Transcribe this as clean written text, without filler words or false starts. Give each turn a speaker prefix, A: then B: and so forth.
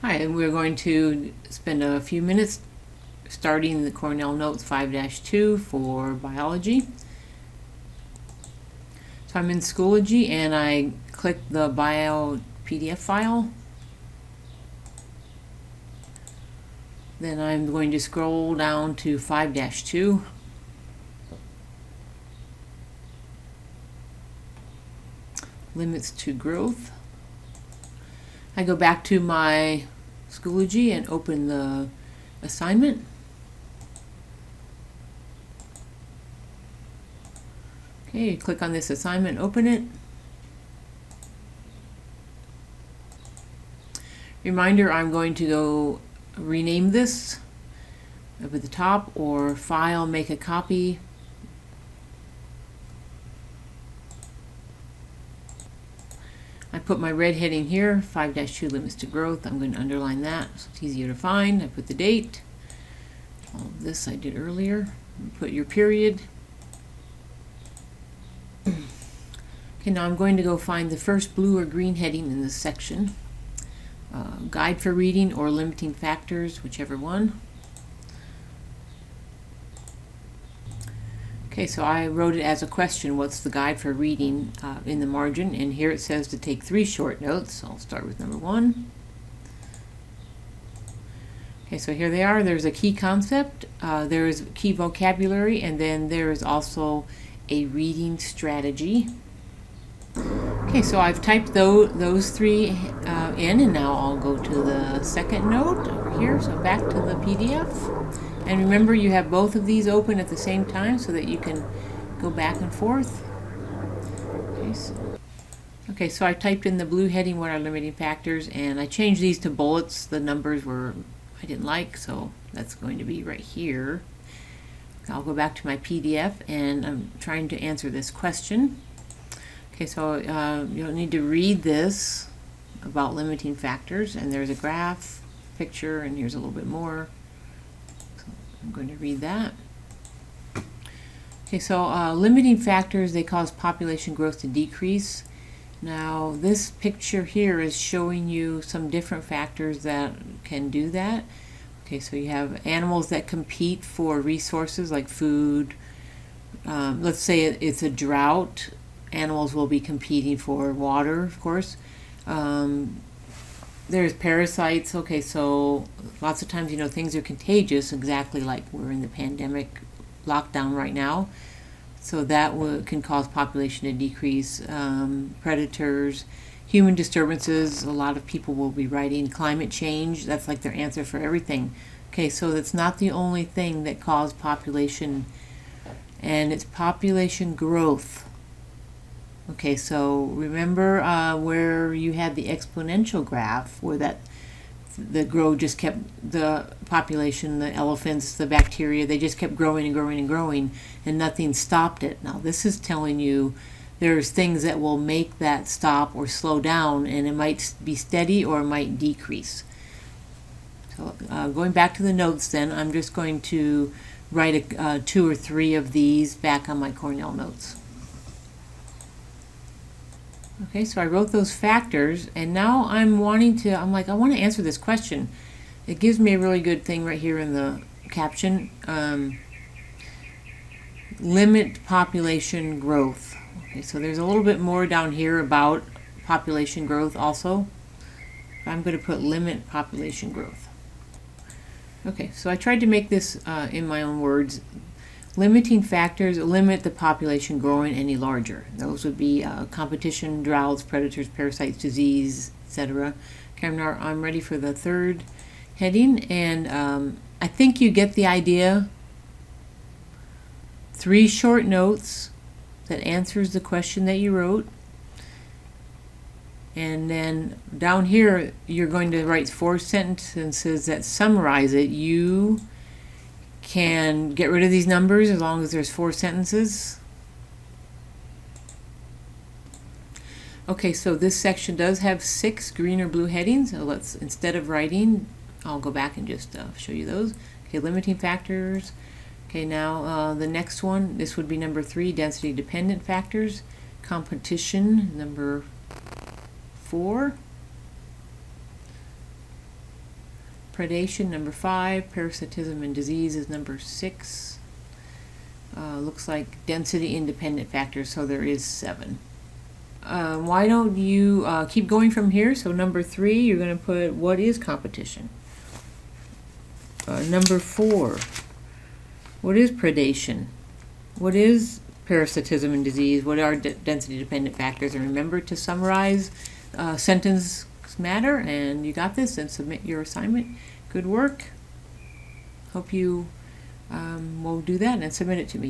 A: Hi, and we're going to spend a few minutes starting the Cornell Notes 5-2 for biology. So I'm in Schoology and I click the bio PDF file. Then I'm going to scroll down to 5-2. Limits to growth. I go back to my Schoology and open the assignment. Okay, click on this assignment, open it. Reminder, I'm going to go rename this up at the top, or file, make a copy. I put my red heading here, 5-2 limits to growth. I'm going to underline that so it's easier to find. I put the date. All of this I did earlier. Put your period. Okay, now I'm going to go find the first blue or green heading in this section. Guide for reading or limiting factors, whichever one. Okay, so I wrote it as a question, what's the guide for reading, in the margin, and here it says to take 3 short notes. I'll start with number 1. Okay, so here they are. There's a key concept, there is key vocabulary, and then there is also a reading strategy. Okay, so I've typed those 3 in, and now I'll go to the second note over here. So back to the PDF. And remember, you have both of these open at the same time so that you can go back and forth. Okay, so I typed in the blue heading, what are limiting factors, and I changed these to bullets. The numbers I didn't like, so that's going to be right here. I'll go back to my PDF, and I'm trying to answer this question. Okay, so you'll need to read this about limiting factors, and there's a graph, picture, and here's a little bit more. So I'm going to read that. Okay, so limiting factors, they cause population growth to decrease. Now this picture here is showing you some different factors that can do that. Okay, so you have animals that compete for resources like food. Let's say it's a drought. Animals will be competing for water, of course. There's parasites. Okay, so lots of times, things are contagious, exactly like we're in the pandemic lockdown right now. So that can cause population to decrease. Predators, human disturbances. A lot of people will be writing climate change. That's like their answer for everything. Okay, so that's not the only thing that causes population, and it's population growth. Okay, so remember where you had the exponential graph, where the growth just kept, the population, the elephants, the bacteria, they just kept growing and growing and growing, and nothing stopped it. Now this is telling you there's things that will make that stop or slow down, and it might be steady or it might decrease. So going back to the notes then, I'm just going to write 2 or 3 of these back on my Cornell notes. Okay, so I wrote those factors, and now I want to answer this question. It gives me a really good thing right here in the caption. Limit population growth. Okay, so there's a little bit more down here about population growth also. I'm going to put limit population growth. Okay, so I tried to make this in my own words. Limiting factors limit the population growing any larger. Those would be competition, droughts, predators, parasites, disease, etc. Okay, now I'm ready for the third heading, and I think you get the idea. 3 short notes that answers the question that you wrote. And then down here, you're going to write 4 sentences that summarize it. You can get rid of these numbers as long as there's 4 sentences. Okay, so this section does have 6 green or blue headings. So instead of writing, I'll go back and just show you those. Okay, limiting factors. Okay, now the next one, this would be number 3, density dependent factors. Competition, number 4. predation, number 5. Parasitism and disease is number 6. Looks like density independent factors, so there is 7. Why don't you keep going from here? So number 3, you're going to put what is competition. Number 4, what is predation? What is parasitism and disease? What are density dependent factors? And remember to summarize sentence matter, and you got this, and submit your assignment. Good work. Hope you will do that and submit it to me.